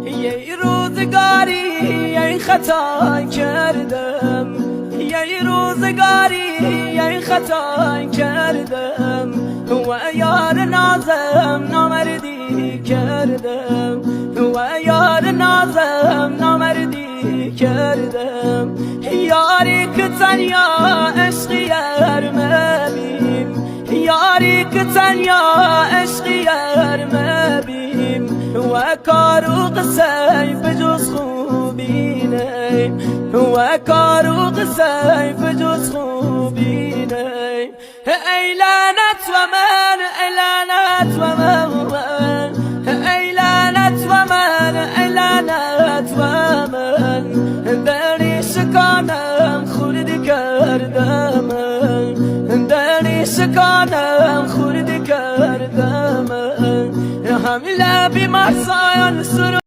یه روزگاری یه خطا کردم، یه روزگاری یه خطا کردم و یار نازم نامردی کردم، و یار نازم نامردی کردم. یاری که تنیا عشقی یار مبیم، یاری که تنیا عشقی یار مبیم و کار و قصه بجز خوبی نی، و کار و قصه بجز خوبی نی. ای لعنت و من، ای لعنت و من، ای لعنت و من، ای لعنت و من. دری شکانم خورد کردم، دری شکانم خورد کردم. هم لبی مرسان سر